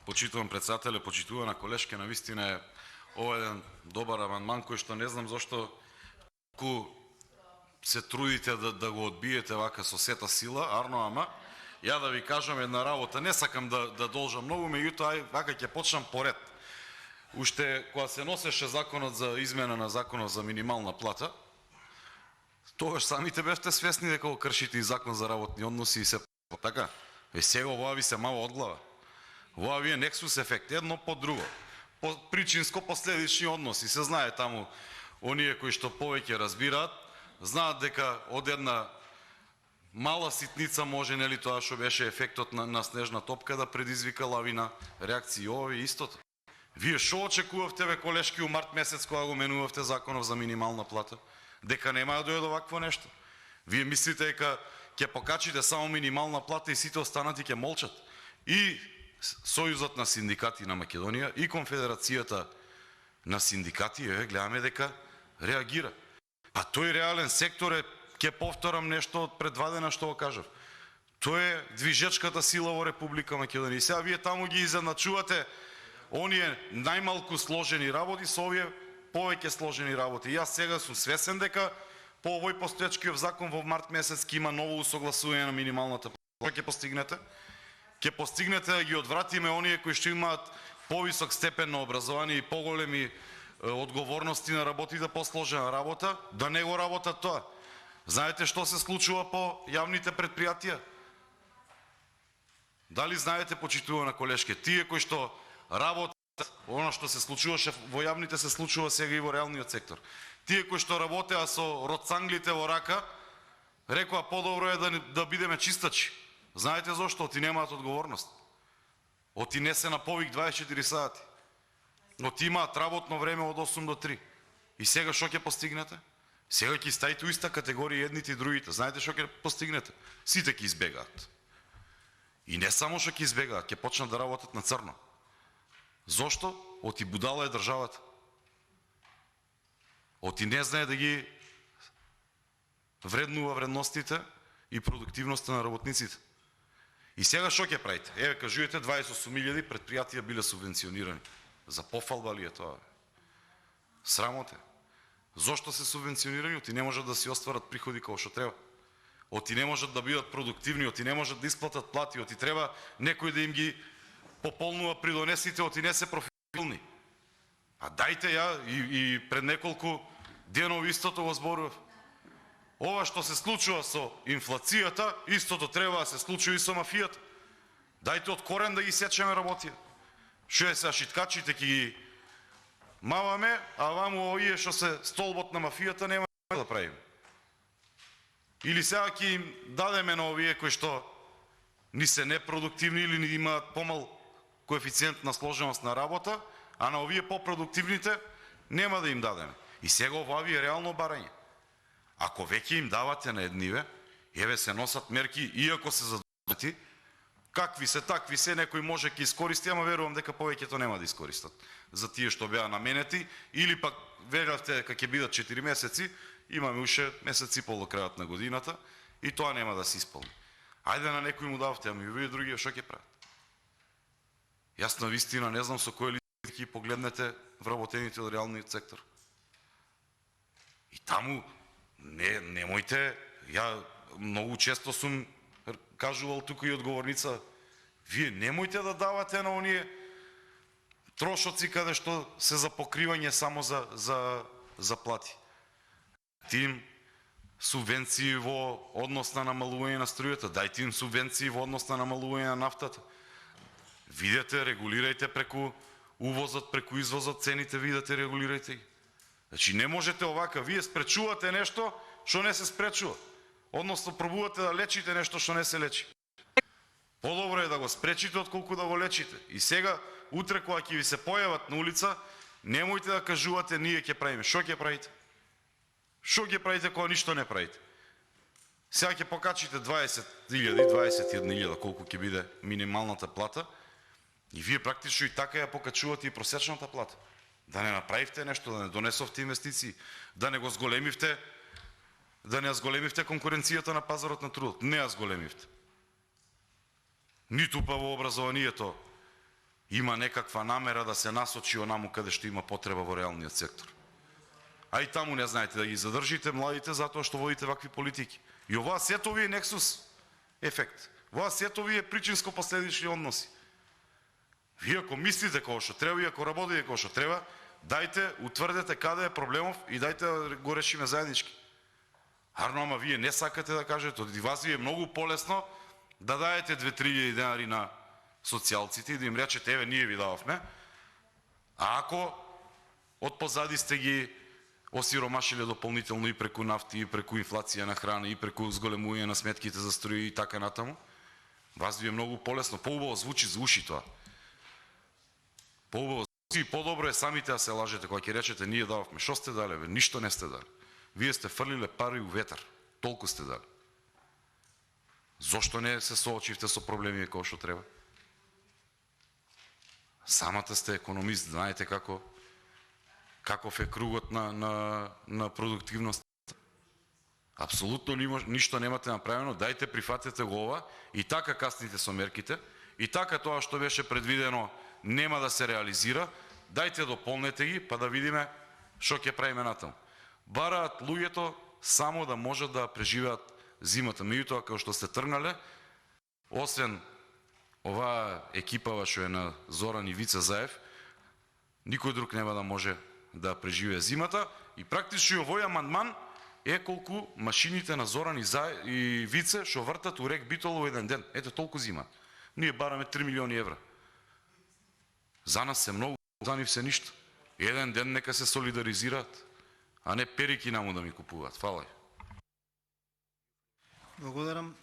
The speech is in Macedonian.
Почитувам председателя, почитувана колешке, навистина е ова еден добар амандман кој што не знам зошто се трудите да го одбиете вака со сета сила, арно, ама ја да ви кажам една работа, не сакам да должам многу, меѓутоа вака ќе почнам поред. Уште кога се носеше законот за измена на законот за минимална плата, тогаш самите бевте свесни дека го кршите и закон за работни односи и се така. Сега ова ви се мало одглава. Ова ви е нексус ефект, едно по друго. Причинско-последични односи. Се знае таму, оние кои што повеќе разбираат, знаат дека од една мала ситница може, нели тоа што беше ефектот на снежна топка, да предизвика лавина реакции. Ова ви истото. Вие што очекувавте, бе, колешки, у март месец кога го менувавте законов за минимална плата? Дека нема да дојде до вакво нешто? Вие мислите дека ќе покачите само минимална плата и сите останати ќе молчат? И Сојузот на синдикати на Македонија и Конфедерацијата на синдикати, гледаме дека реагира. А тој реален сектор е, ќе повторам нешто од пред 2 дена што го кажав, тој е движечката сила во Република Македонија. И сега вие таму ги изедначувате оние најмалку сложени работи со овие повеќе сложени работи. И јас сега сум свесен дека по овој постоечкиот закон во март месец ќе има ново усогласување на минималната плата. Ќе постигнете? Ќе постигнете да ги одвратиме оние кои што имаат повисок степен на образование и поголеми одговорности на работите, посложена работа, да не го работат тоа. Знаете што се случува по јавните предпријатија? Дали знаете, почитувана колешке, тие кои што работат, оно што се случуваше во јавните се случува сега и во реалниот сектор. Тие кои што работеа со роцанглите во рака, рекоа подобро е да бидеме чистачи. Знаете зошто? Оти немаат одговорност. Оти не се на повик 24 сати. Оти имаат работно време од 8 до 3. И сега што ќе постигнете? Сега ќе стаите у иста категорија едните и другите. Знаете што ќе постигнете? Сите ќе избегаат. И не само што ќе избегаат, ќе почнат да работат на црно. Зошто? Оти будала е државата. Оти не знае да ги вреднува вредностите и продуктивноста на работниците. И сега што ќе правите? Еве, кажувате 28.000 предпријатија биле субвенционирани. За пофалба ли е тоа? Срамоте. Зошто се субвенционирани? Оти не можат да си остварат приходи како што треба. Оти не можат да бидат продуктивни, оти не можат да исплатат плати, оти треба некој да им ги пополнува придонесите, оти не се профилни. А дајте ја и пред неколку денови истото го зборував. Ова што се случува со инфлацијата, истото треба да се случи и со мафијата. Дајте од корен да ги сечеме работија. Што е сега шиткачите ќе ги маваме, а ваму овие што се столбот на мафијата нема да правиме. Или сега ќе им дадеме на овие кои што ни се непродуктивни или ни имаат помал коефициент на сложеност на работа, а на овие попродуктивните нема да им дадеме. И сега ова ви е реално барање. Ако веќе им давате на едниве, еве се носат мерки, иако се задоволити, какви се, такви се, некој може ќе искористи, ама верувам дека повеќето нема да искористат за тие што беа наменети, или пак веравте дека ќе бидат 4 месеци, имаме уште месец и пол до крајот на годината и тоа нема да се исполни. Ајде на некој му давте, ами вие другие што ќе прават? Јас навистина не знам со кој лице ќе погледнете вработените од реалниот сектор. И таму немојте, ја многу често сум кажувал тука и одговорница, вие немојте да давате на оние трошоци каде што се за покривање само за плати. Тим субвенции во однос на намалување на струјата, дајте им субвенции во однос на намалување на нафтата. Видете, регулирајте преку увозот, преку извозот, цените видете, регулирајте ги. Значи не можете овака, вие спречувате нешто што не се спречува. Односно пробувате да лечите нешто што не се лечи. Подобро е да го спречите отколку да го лечите. И сега, утре кога ќе ви се појават на улица, немојте да кажувате ние ќе правиме. Што ќе правите? Што ќе правите кога ништо не правите? Сега ќе покачите 20.000, 21.000, колку ќе биде минималната плата, и вие практично и така ја покачувате и просечната плата. Да не направивте нешто, да не донесовте инвестиции, да не го зголемивте, да не зголемивте конкуренцијата на пазарот на трудот. Не ја зголемивте. Ниту па во образованието има некаква намера да се насочи онаму каде што има потреба во реалниот сектор. А и таму не знаете да ги задржите младите затоа што водите вакви политики. И ова сето ви е нексус ефект. Ова сето ви е причинско-последични односи. Вие ако мислите како што треба и ако работите како што треба, дајте, утврдете каде е проблемов и дајте да го решиме заеднички. Арно, ама вие не сакате да кажете, од вас ви е многу полесно да даете 2-3 денари на социјалците и да им речете, еве, ние ви дававме, а ако од позади сте ги осиромашиле дополнително и преку нафти, и преку инфлација на храна, и преку зголемување на сметките за струја и така натаму, вас ви е многу полесно, поубаво звучи за уши тоа. Поубаво звучи и подобро е самите да се лажете, кога ќе речете ние дававме. Што сте дале, бе? Ништо не сте дали. Вие сте фрлиле пари у ветар. Толку сте дали. Зошто не се соочивте со проблеми како што треба? Самата сте економист, знаете каков е кругот на продуктивност. Апсолутно ништо немате направено, дајте прифатете го ова и така касните со мерките, и така тоа што беше предвидено нема да се реализира, дајте дополнете ги па да видиме што ќе правиме натаму. Бараат луѓето само да можат да преживеат зимата. Меѓутоа, како што сте тргнале, освен оваа екипава што е на Зоран и Вица Заев, никој друг нема да може да преживее зимата и практично овој амандман е колку машините на Зоран и Вице што вртат у рек Битол во еден ден. Ете толку зима. Ние бараме 3 милиони евра. За нас се многу, за нив се ништо. Еден ден нека се солидаризираат, а не перики наму да ми купуваат. Фала. Благодарам.